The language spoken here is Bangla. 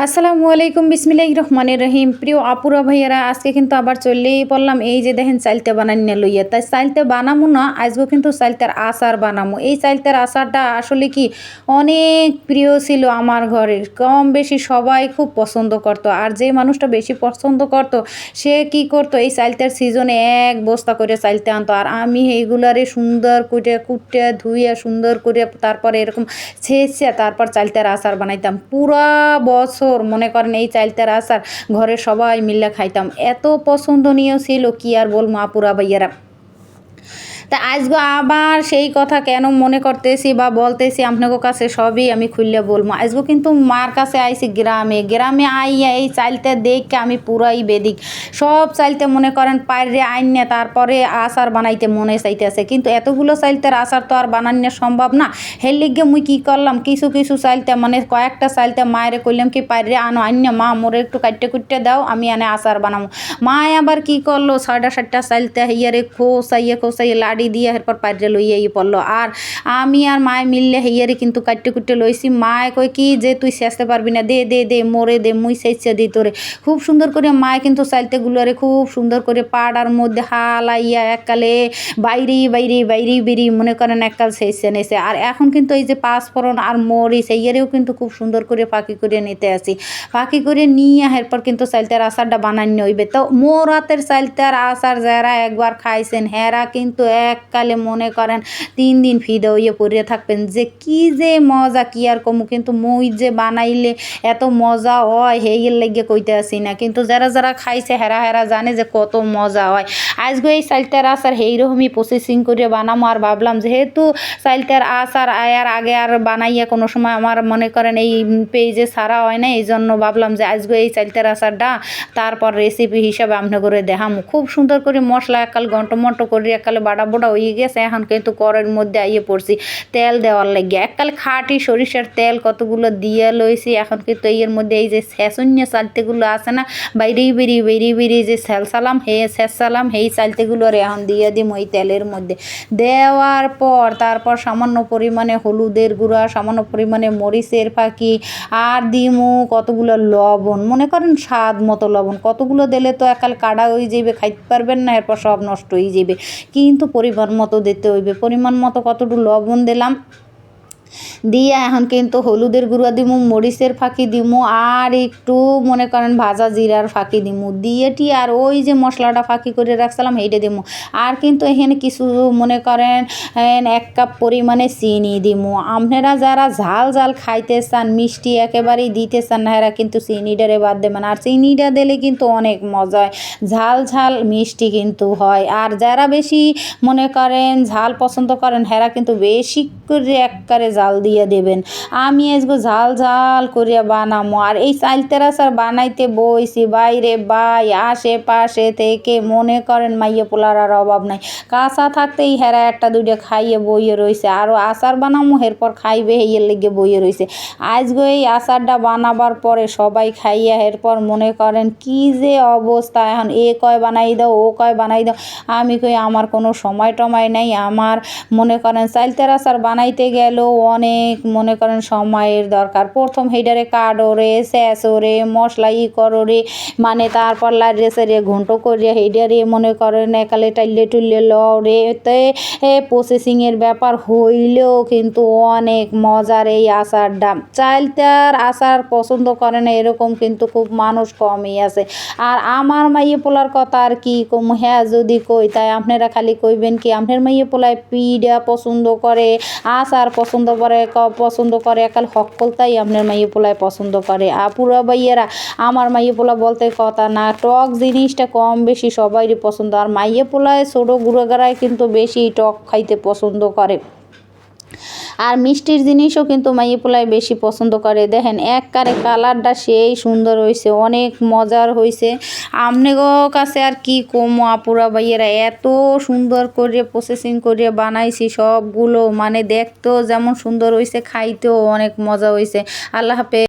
আসসালামু আলাইকুম বিসমিল্লাহির রহমানির রহিম। প্রিয় আপুরা ভাইয়ারা, আজকে কিন্তু আবার চলেই পড়লাম এই যে দেখেন চাইলতে বানানি লইয়া। তাই চাইলতে বানামো না, আজকে কিন্তু চাইলতের আচার বানামো। এই চাইলতের আচারটা আসলে কি অনেক প্রিয় ছিল আমার ঘরের, কম বেশি সবাই খুব পছন্দ করতো। আর যে মানুষটা বেশি পছন্দ করতো সে কি করতো, এই চাইলতের সিজনে এক বস্তা করে চাইলতে আনতো। আর আমি এইগুলারে সুন্দর করে কুটে ধুয়ে সুন্দর করে তারপরে এরকম ছেঁচে তারপর চাইলতের আচার বানাইতাম। পুরা বছর মনে করেন এই চাইলতের আচার ঘরে সবাই মিলে খাইতাম। এত পছন্দনীয় ছিল কি আর বলবো আপুরা ভাইয়ারা। তা আজকে আবার সেই কথা কেন মনে করতেছি বা বলতেছি আপনাদের কাছে সবই আমি খুললে বলবো। আজকে কিন্তু মার কাছে আইছি গ্রামে। গ্রামে আইয়া এই চাইলতে দেখে আমি পুরাই বেদিক। সব চাইলতে মনে করেন পাইরে আইনে তারপরে আচার বানাইতে মনে চাইতেছে, কিন্তু এতগুলো চাইলতের আচার তো আর বানানো সম্ভব না। হের লিগে মুই কী করলাম, কিছু কিছু চাইলতে মানে কয়েকটা চাইলতে মায়েরে কইলাম কি পাইরে আনো, আইনে মা মোরে একটু কাটতে কুটতে দাও, আমি আনে আচার বানাবো। মায় আবার কি করলো, 6টা 7টা চাইলতে হিয়ারে খোসাইয়ে লাড়ি দিয়ে এরপর পাইরে লইয়াই পড়লো। আর আমি আর মায় মিললে হিয়ারে কিন্তু কাটতে কুটতে লইছি। মায় কই কি যে তুই চেঁচতে পারবি না, দে দে দে মোরে দে, মুই চেঁচে দিই তোরে। খুব সুন্দর করে মায় কিন্তু চাইলতেগুলোরে খুব সুন্দর করে পাড়ার মধ্যে হালাইয়া এককালে বাইরি মনে করেন এককাল চেঁচে নেছে। আর এখন কিন্তু এই যে পাঁচফোড়ন আর মরিচ এইয়ারেও কিন্তু খুব সুন্দর করে ফাঁকি করে নিতে আসি। ফাঁকি করে নিয়ে এরপর কিন্তু চাইলতের আচারটা বানানো হইবে। তো মোর হাতের চাইলতের আচার যারা একবার খাইছেন হেরা কিন্তু এককালে মনে করেন 3 দিন ফিদা হইয়া পড়িয়া থাকবেন যে কি যে মজা, কি আর কমু। কিন্তু মুই যে বানাইলে এত মজা হয় হেইয়ের লাগিয়ে কইতে আসি না, কিন্তু যারা যারা খাইছে হেরা জানে যে কত মজা হয়। আজকে এই চাইলতের আচার এইরকমই প্রসেসিং করে বানামো। আর ভাবলাম যেহেতু চাইলতের আচার আয়ার আগে আর বানাইয়া কোনো সময় আমার মনে করেন এই পেজে ছাড়া হয় না, এই জন্য ভাবলাম যে আজকে এই চাইলতের আচারটা তারপর রেসিপি হিসাবে আপনি করে দেখামো। খুব সুন্দর করে মশলা একাল ঘন্ট করে একালে বাড়া হয়ে গেছে। এখন কিন্তু কড়াইয়ের মধ্যে আইয়ে পড়ছি তেল দেওয়ার লাগে। এককাল খাঁটি সরিষার তেল কতগুলো দিয়ে লইছি। এখন কিন্তু এর মধ্যে এই যে ছেঁচুন্য চালতেগুলো আছে না, বেরি যে ছেঁচলাম সেই চালতেগুলো আর এখন দিয়ে দিম ওই তেলের মধ্যে। দেওয়ার পর তারপর সামান্য পরিমাণে হলুদের গুঁড়া, সামান্য পরিমাণে মরিচের ফাঁকি, আর দিমু কতগুলো লবণ, মনে করেন স্বাদ মতো লবণ। কতগুলো দিলে তো একাল কাটা হয়ে যাবে, খাইতে পারবেন না, এরপর সব নষ্ট হয়ে যাবে। কিন্তু পরিমাণ মতো দিতে হইবে। পরিমাণ মতো কতটুকু লবণ দিলাম, দিয়ে এখন কিন্তু হলুদের গুঁড়া দিমু, মরিচের ফাঁকি দিমু, আর একটু মনে করেন ভাজা জিরার ফাঁকি দিমু দিয়েটি, আর ওই যে মশলাটা ফাঁকি করে রাখছিলাম এইটা দিমু। আর কিন্তু এখানে কিছু মনে করেন 1 কাপ পরিমাণে চিনি দিমু। আপনারা যারা ঝাল খাইতে চান, মিষ্টি একেবারেই দিতে চান না, এরা কিন্তু চিনিটারে বাদ দেবেন। আর চিনিটা দিলে কিন্তু অনেক মজা হয়, ঝাল মিষ্টি কিন্তু হয়। আর যারা বেশি মনে করেন ঝাল পছন্দ করেন হেরা কিন্তু বেশি করে একবারে জাল দিয়ে দেবেন। আমি আজকে ঝাল করিয়া বানামো। আর এই চাইলতের আচার বানাইতে বইছি বাইরে বাই আশেপাশে থেকে মনে করেন মাইয়া পোলার আর অভাব নাই। কাঁচা থাকতেই হেরা 1টা 2টা খাইয়ে বইয়ে রয়েছে, আরও আচার বানামো এরপর খাইবে হেয়ের লেগে বইয়ে রয়েছে। আজকে এই আচারটা বানাবার পরে সবাই খাইয়া এরপর মনে করেন কি যে অবস্থা। এখন এ কয় বানাই দাও, ও কয় বানাই দাও। আমি কই আমার কোনো সময় টময় নাই। আমার মনে করেন চাইলতের আচার বানাইতে গেলেও অনেক মনে করেন সময়ের দরকার। প্রথম হেইডারে কাডোরে স্যাঁচোরে মশলা কররে, মানে তারপর লাইরে সেরে ঘন্ট করিয়া হেইডারে মনে করেন একালে টাইলে টুললে লড়ে তে প্রসেসিংয়ের ব্যাপার হইলেও কিন্তু অনেক মজার এই আচারটা। চাইলতের আচার পছন্দ করে না এরকম কিন্তু খুব মানুষ কমই আছে। আর আমার মাইয়ে পোলার কথা আর কি কম, হ্যাঁ যদি কই তাই আপনারা খালি কইবেন কি আপনার মাইয়ে পোলায় পিঠা পছন্দ করে, আচার পছন্দ করে একাল হকল, তাই আপনার মাইয়ে পোলায় পছন্দ করে। আপুরা ভাইয়েরা, আমার মাইয়ে পোলা বলতে কথা না, টক জিনিসটা কম বেশি সবাইরই পছন্দ। আর মাইয়ে পোলায় ছোটো গুঁড়োগাড়ায় কিন্তু বেশি টক খাইতে পছন্দ করে। আর মিষ্টির জিনিসও কিন্তু মাইয়ে পোলায় বেশি পছন্দ করে। দেখেন একবারে কালারটা সেই সুন্দর হয়েছে, অনেক মজার হয়েছে। আপনাগো কাছে আর কি কম আপুরা ভাইয়েরা, এত সুন্দর করে প্রসেসিং করে বানাইছি সবগুলো, মানে দেখতেও যেমন সুন্দর হয়েছে, খাইতেও অনেক মজা হয়েছে। আল্লাহ হাফেজ।